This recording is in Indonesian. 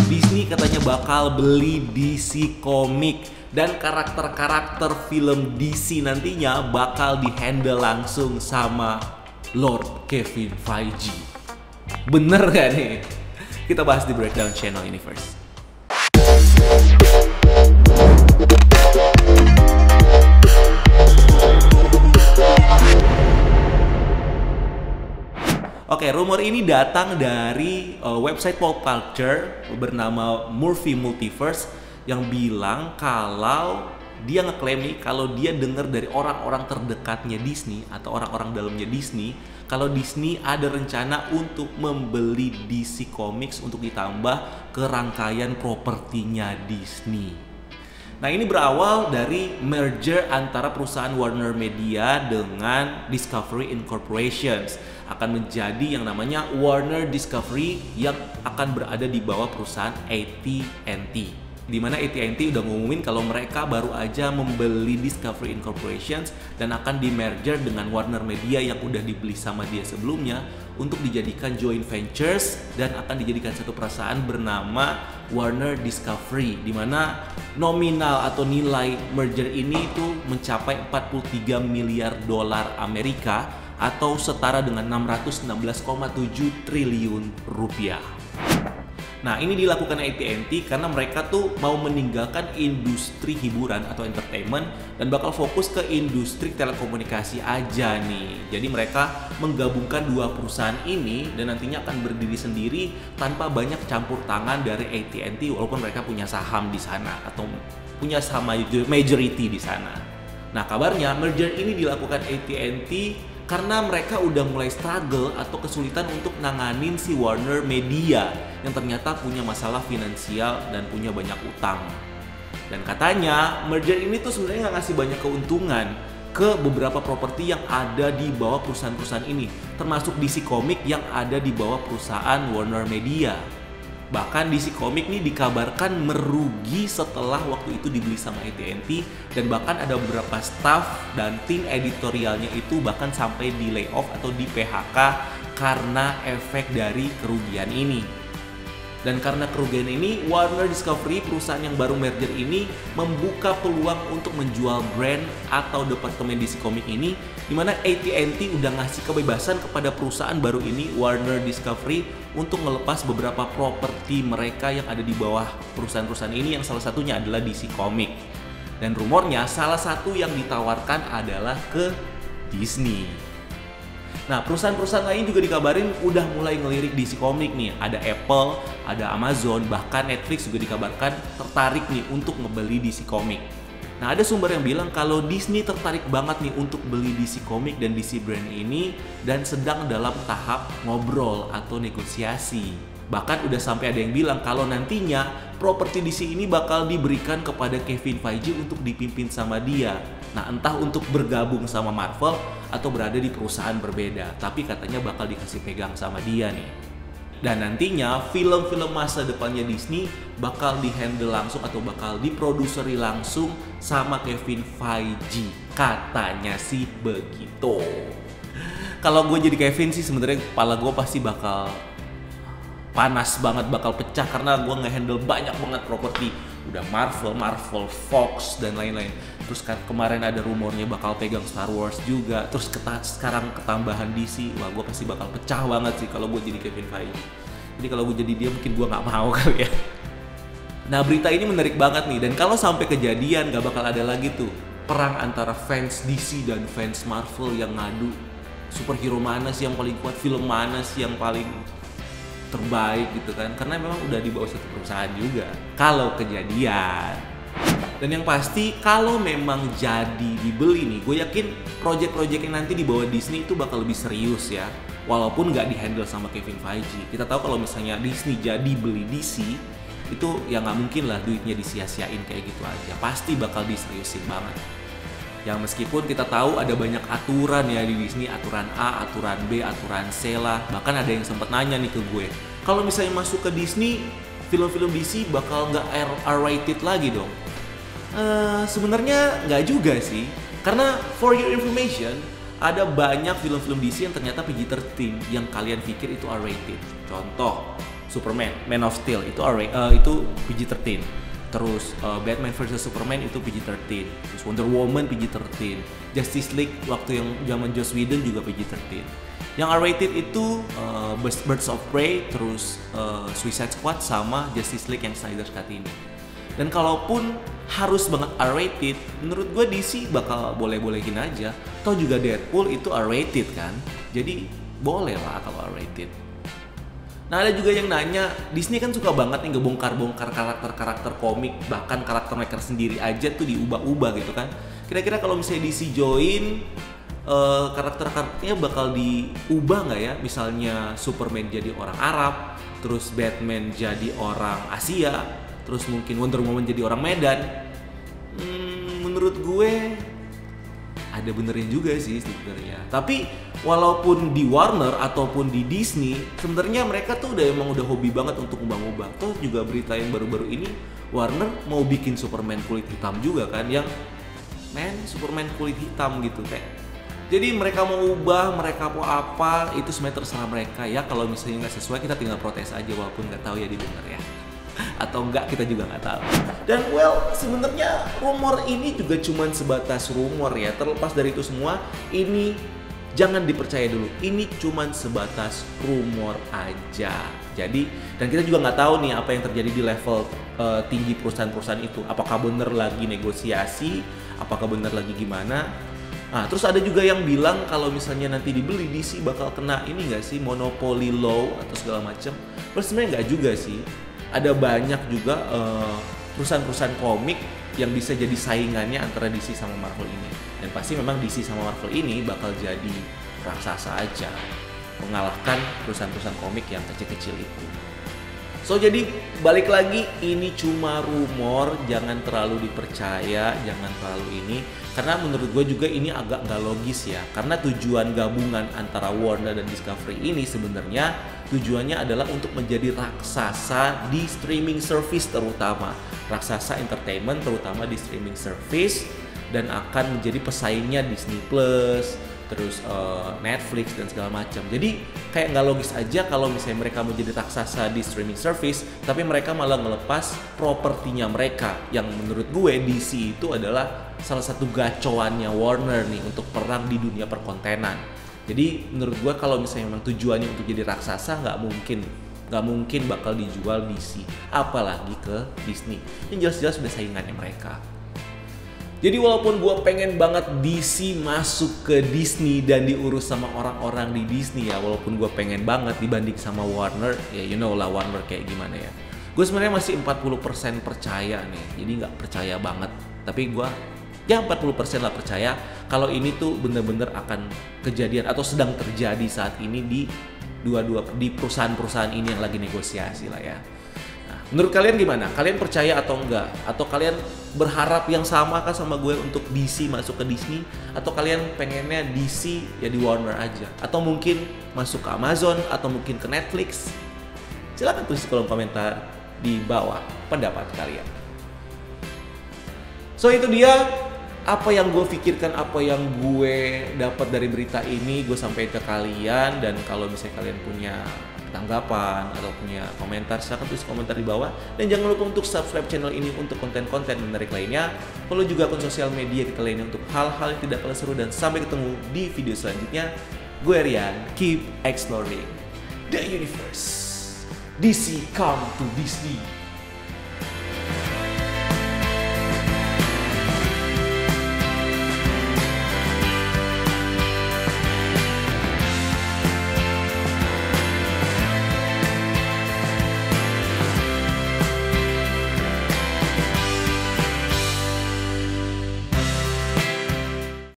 Disney katanya bakal beli DC Comics dan karakter-karakter film DC nantinya bakal dihandle langsung sama Lord Kevin Feige. Bener gak nih? Kita bahas di Breakdown Channel Universe. Oke, rumor ini datang dari website pop culture bernama Murphy Multiverse yang bilang kalau dia ngeklaim nih kalau dia dengar dari orang-orang terdekatnya Disney atau orang-orang dalamnya Disney kalau Disney ada rencana untuk membeli DC Comics untuk ditambah ke rangkaian propertinya Disney. Nah, ini berawal dari merger antara perusahaan Warner Media dengan Discovery Incorporation. Akan menjadi yang namanya Warner Discovery yang akan berada di bawah perusahaan AT&T. Di mana AT&T udah ngumumin kalau mereka baru aja membeli Discovery Incorporation dan akan di-merger dengan Warner Media yang udah dibeli sama dia sebelumnya untuk dijadikan joint ventures dan akan dijadikan satu perusahaan bernama Warner Discovery, di mana nominal atau nilai merger ini itu mencapai 43 miliar dolar Amerika atau setara dengan 616,7 triliun rupiah. Nah, ini dilakukan AT&T karena mereka tuh mau meninggalkan industri hiburan atau entertainment dan bakal fokus ke industri telekomunikasi aja nih. Jadi mereka menggabungkan dua perusahaan ini dan nantinya akan berdiri sendiri tanpa banyak campur tangan dari AT&T walaupun mereka punya saham di sana atau punya saham majority di sana. Nah, kabarnya merger ini dilakukan AT&T karena mereka udah mulai struggle atau kesulitan untuk nanganin si Warner Media yang ternyata punya masalah finansial dan punya banyak utang. Dan katanya merger ini tuh sebenarnya nggak ngasih banyak keuntungan ke beberapa properti yang ada di bawah perusahaan-perusahaan ini, termasuk DC Comics yang ada di bawah perusahaan Warner Media. Bahkan DC Comics nih dikabarkan merugi setelah waktu itu dibeli sama AT&T dan bahkan ada beberapa staff dan tim editorialnya itu bahkan sampai di layoff atau di PHK karena efek dari kerugian ini. Dan karena kerugian ini, Warner Discovery, perusahaan yang baru merger ini, membuka peluang untuk menjual brand atau departemen DC Comics ini, di mana AT&T udah ngasih kebebasan kepada perusahaan baru ini, Warner Discovery, untuk ngelepas beberapa properti mereka yang ada di bawah perusahaan-perusahaan ini, yang salah satunya adalah DC Comics. Dan rumornya salah satu yang ditawarkan adalah ke Disney. Nah, perusahaan-perusahaan lain juga dikabarin udah mulai ngelirik DC Comics nih. Ada Apple, ada Amazon, bahkan Netflix juga dikabarkan tertarik nih untuk ngebeli DC Comics. Nah, ada sumber yang bilang kalau Disney tertarik banget nih untuk beli DC Comics dan DC brand ini dan sedang dalam tahap ngobrol atau negosiasi. Bahkan udah sampai ada yang bilang kalau nantinya properti DC ini bakal diberikan kepada Kevin Feige untuk dipimpin sama dia. Nah, entah untuk bergabung sama Marvel atau berada di perusahaan berbeda, tapi katanya bakal dikasih pegang sama dia nih. Dan nantinya film-film masa depannya Disney bakal dihandle langsung atau bakal diproduseri langsung sama Kevin Feige. Katanya sih begitu. Kalau gue jadi Kevin sih sebenarnya kepala gue pasti bakal panas banget, bakal pecah karena gue nge-handle banyak banget properti. Udah Marvel, Fox, dan lain-lain. Terus kan kemarin ada rumornya bakal pegang Star Wars juga. Terus sekarang ketambahan DC. Wah, gue pasti bakal pecah banget sih kalau gue jadi Kevin Feige. Jadi kalau gue jadi dia mungkin gue nggak mau kali ya. Nah, berita ini menarik banget nih. Dan kalau sampai kejadian gak bakal ada lagi tuh perang antara fans DC dan fans Marvel yang ngadu superhero mana sih yang paling kuat, film mana sih yang paling terbaik gitu kan, karena memang udah di bawah satu perusahaan juga kalau kejadian. Dan yang pasti kalau memang jadi dibeli nih, gue yakin project-project yang nanti di bawah Disney itu bakal lebih serius ya, walaupun nggak dihandle sama Kevin Feige. Kita tahu kalau misalnya Disney jadi beli DC itu ya nggak mungkin lah duitnya disia-siain kayak gitu aja, pasti bakal diseriusin banget. Yang meskipun kita tahu ada banyak aturan ya di Disney, aturan A, aturan B, aturan C lah. Bahkan ada yang sempat nanya nih ke gue, kalau misalnya masuk ke Disney, film-film DC bakal nggak R-rated lagi dong? Sebenarnya nggak juga sih. Karena for your information, ada banyak film-film DC yang ternyata PG-13 yang kalian pikir itu R-rated. Contoh, Superman, Man of Steel itu itu PG-13. Terus Batman vs Superman itu PG-13. Terus Wonder Woman PG-13. Justice League waktu yang zaman Joss Whedon juga PG-13. Yang R-rated itu Birds of Prey, terus Suicide Squad sama Justice League yang Snyder Cut ini. Dan kalaupun harus banget R-rated, menurut gue DC bakal boleh-bolehin aja. Toh juga Deadpool itu R-rated kan, jadi boleh lah kalau R-rated. Nah ada juga yang nanya, Disney kan suka banget nih ngebongkar-bongkar karakter-karakter komik, bahkan karakter mereka sendiri aja tuh diubah-ubah gitu kan. Kira-kira kalau misalnya DC join, karakter-karakternya bakal diubah nggak ya? Misalnya Superman jadi orang Arab, terus Batman jadi orang Asia, terus mungkin Wonder Woman jadi orang Medan. Menurut gue ada benernya juga sih sebenarnya. Tapi walaupun di Warner ataupun di Disney, sebenarnya mereka tuh udah hobi banget untuk ubah-ubah. Tuh juga berita yang baru-baru ini, Warner mau bikin Superman kulit hitam juga kan, yang Superman kulit hitam gitu kayak. Jadi mereka mau ubah, mereka mau apa, itu sebenarnya terserah mereka ya. Kalau misalnya nggak sesuai, kita tinggal protes aja walaupun nggak tahu ya didengar ya. Atau enggak kita juga nggak tahu. Dan sebenarnya rumor ini juga cuman sebatas rumor ya. Terlepas dari itu semua, ini jangan dipercaya dulu. Ini cuman sebatas rumor aja. Jadi, dan kita juga nggak tahu nih apa yang terjadi di level tinggi perusahaan-perusahaan itu. Apakah bener lagi negosiasi? Apakah bener lagi gimana? Nah, terus ada juga yang bilang kalau misalnya nanti dibeli DC bakal kena ini nggak sih, monopoly law atau segala macam. Terus sebenarnya nggak juga sih. Ada banyak juga perusahaan-perusahaan komik yang bisa jadi saingannya antara DC sama Marvel ini. Dan pasti memang DC sama Marvel ini bakal jadi raksasa aja, mengalahkan perusahaan-perusahaan komik yang kecil-kecil itu. So jadi balik lagi, ini cuma rumor, jangan terlalu dipercaya, jangan terlalu ini. Karena menurut gue juga ini agak nggak logis ya. Karena tujuan gabungan antara Warner dan Discovery ini sebenarnya tujuannya adalah untuk menjadi raksasa di streaming service, terutama raksasa entertainment terutama di streaming service, dan akan menjadi pesaingnya Disney Plus, terus Netflix dan segala macam. Jadi kayak nggak logis aja kalau misalnya mereka menjadi raksasa di streaming service, tapi mereka malah melepas propertinya mereka, yang menurut gue DC itu adalah salah satu gacoannya Warner nih untuk perang di dunia perkontenan. Jadi menurut gue kalau misalnya memang tujuannya untuk jadi raksasa, nggak mungkin bakal dijual DC, apalagi ke Disney. Yang jelas-jelas udah saingannya mereka. Jadi walaupun gue pengen banget DC masuk ke Disney dan diurus sama orang-orang di Disney ya, walaupun gue pengen banget dibanding sama Warner, ya you know lah Warner kayak gimana ya. Gue sebenarnya masih 40% percaya nih, jadi nggak percaya banget. Tapi gue ya 40% lah percaya kalau ini tuh bener-bener akan kejadian atau sedang terjadi saat ini di di perusahaan-perusahaan ini yang lagi negosiasi lah ya. Nah, menurut kalian gimana? Kalian percaya atau enggak? Atau kalian berharap yang sama kah sama gue untuk DC masuk ke Disney? Atau kalian pengennya DC ya di Warner aja? Atau mungkin masuk ke Amazon atau mungkin ke Netflix? Silahkan tulis di kolom komentar di bawah pendapat kalian. So itu dia apa yang gue pikirkan, apa yang gue dapat dari berita ini, gue sampaikan ke kalian. Dan kalau misalnya kalian punya tanggapan atau punya komentar, silahkan tulis komentar di bawah. Dan jangan lupa untuk subscribe channel ini untuk konten-konten menarik lainnya. Follow juga akun sosial media kita lainnya untuk hal-hal yang tidak kalah seru. Dan sampai ketemu di video selanjutnya. Gue Rian, keep exploring the universe. DC come to Disney.